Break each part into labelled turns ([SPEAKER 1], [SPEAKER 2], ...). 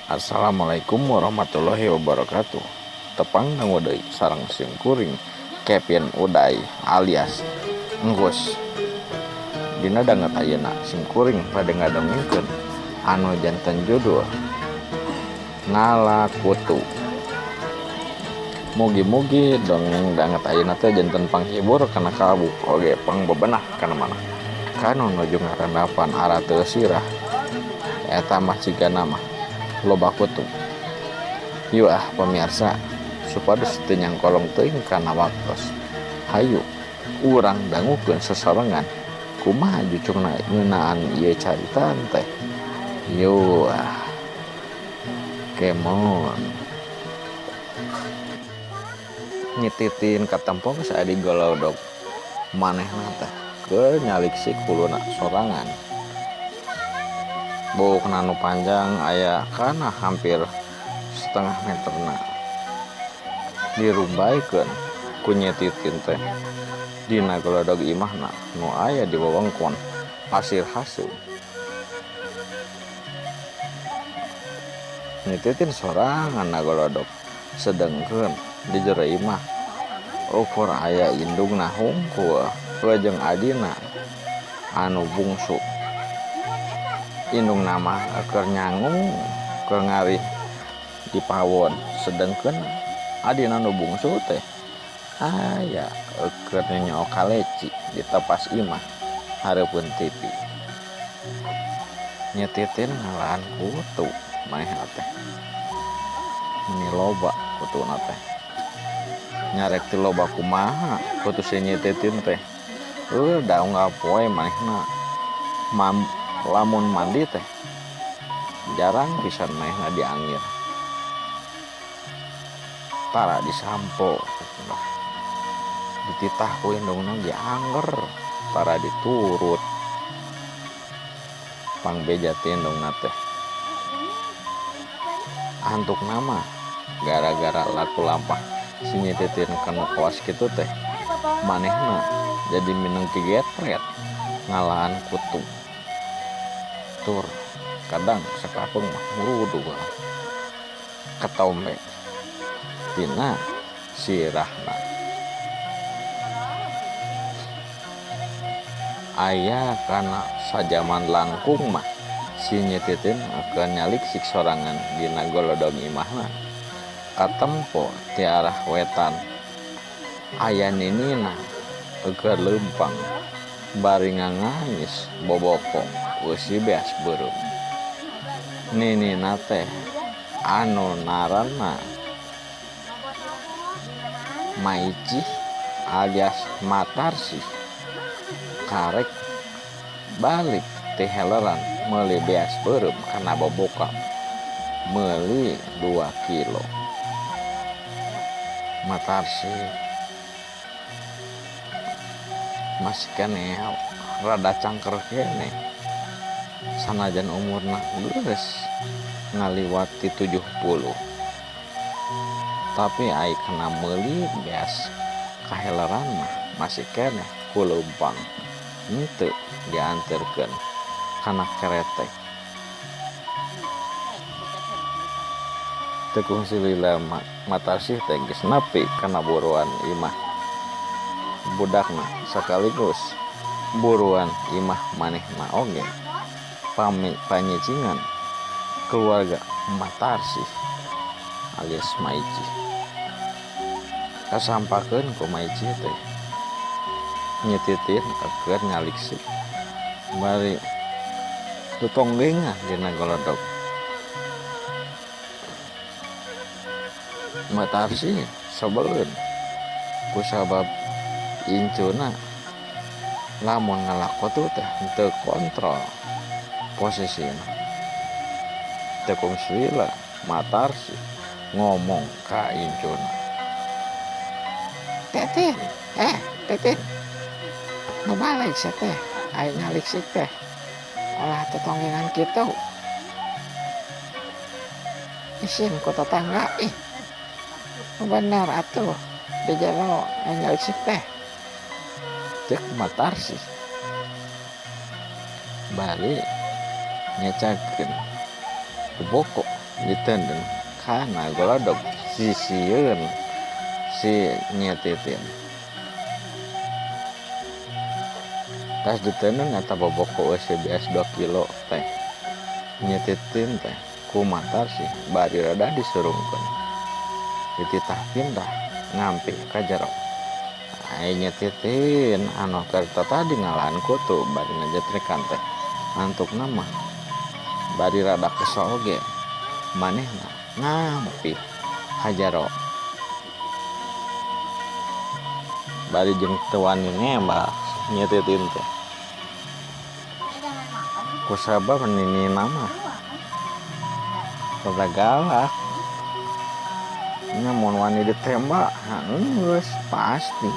[SPEAKER 1] Assalamualaikum warahmatullahi wabarakatuh. Tepang nanggo deui sareng sim kuring Kevin Uday alias Enggus. Dina danget ayeuna sim kuring pada ngadengkeun anu janten judul Ngalakutu. Mugi-mugi dongeng danget ayeuna teh janten panghibur kana kalbu oge pangbebenah kana maneh. Kanu nuju ngarandapan ara teu sirah eta mah cigana mah loba kutu. Yuk pemirsa, supados teu nyangkolong teuing kana waktos. Hayu urang dangukeun sesorangan kumaha jucungna ngeunaan ieu carita teh. Yuk kemon nyititin katempong saadi golodog manehna teh keur nyaliksik kuluna sorangan. Bukna nu panjang aya kana hampir setengah meterna dirumbaikeun ku nyetitin teh dina golodog imahna nu aya di wewengkon pasir haseup. Nyetitin sorangan na golodog sedengkeun di jero imah ukur aya indungna hungkul jeung adina anu bungsu. Indung nama keur nyangung keur ngarih di pawon sedengkeun adina nu bungsu teh aya keur nyook kaleci di tepas imah hareupeun TV. Nyetitin ngalaan kutu manehna teh meni loba kutuna teh nyarek ti loba kumaha kutu si nyetitin teh daung poe manehna lamun mandi teh jarang pisan manehna diangir tara disampo dititah ku indungna diangger tara diturut pangbeja ti indungna teh antuk nama gara-gara laku lampah si nyetitin kanu kawas kitu teh manehna jadi mineng kigetret ngalahan kutu tur kadang sakapeung mah ngurudu katombe tina sirahna. Aya kana sajaman langkung mah si nyetitin akeun nyaliksik sorangan dina golodog imahna katempo ti arah wetan aya ninina keur leumpang bari ngangais boboko eusi beas beureum. Ninina teh anu naranna Maici alias Matarsi karek balik ti heleran meuli beas beureum kana boboka meuli 2 kilo. Matarsi masih keneh rada cangker keneh sanajan umurna geus ngaliwati 70 tapi ai kena meuli beas kaheleran mah masih keneh ku leumpang henteu dianterkeun kana keretek. Teu kungsi lila Matarsi teh geus nepi kana buruan imah budakna sakaligus buruan imah manehna oge panyicingan keluarga Matarsi alias Maici. Kasampakeun ku Maici teh nyetitin akeun nyaliksik bari tutonggengan dina golodog. Matarsi sebeleun kusabab incuna lamun ngalakotu teh teu kontrol posisina. Teu kungsi lila Matarsi ngomong ka incuna, "Tetin, Tetin, nu balik sa teh, aya nyaliksik teh, olah tetonggengan kitu. Isin ku tetangga, nu bener atuh, di jero aya nyaliksik teh." Cek Matarsi balik ngecakeun boboko ditenden kana golodog sisieun si nyetitin tas ditenen eta boboko CBS 2 kilo teh nyetitin teh kumatar sih bari rada disurungkeun dititah pindah ngampi ka jero ai nyetitin anu kereta tadi ngalaan kutu bari ngajetrekan teh antuk nama bari rada kesel ge manehna ngampi ka jero bari jeung teu wani nembak nyetitin teh kusabab nini nama rada galak nyamun wani ditembak geus pasti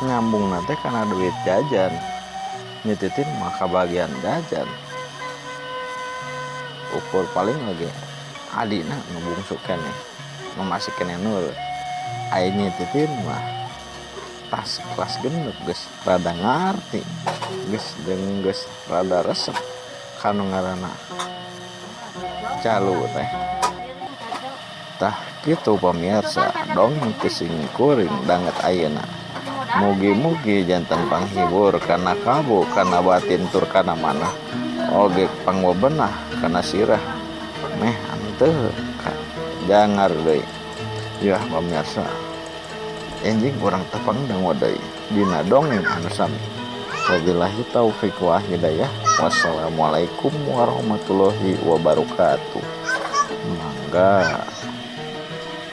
[SPEAKER 1] nyambung nanti karena duit jajan nyetitin maka bagian jajan ukur paling lagi adina nu bungsu keneh nu masih keneh nurut ai nyetitin mah tas kelas gendut geus rada ngarti geus rada resep kanu ngaranna calu teh tah kitu pamirsa dongeng kesing kuring danget ayeuna mugi-mugi janten panghibur kana kabu kana batin tur kana manah oge pangbebenah kana sirah meh anu teu jangar deui ya pamirsa enjing urang tepang dang deui dina dongeng anu sami wabillahi taufiq wa hidayah wassalamualaikum warahmatullahi wabarakatuh mangga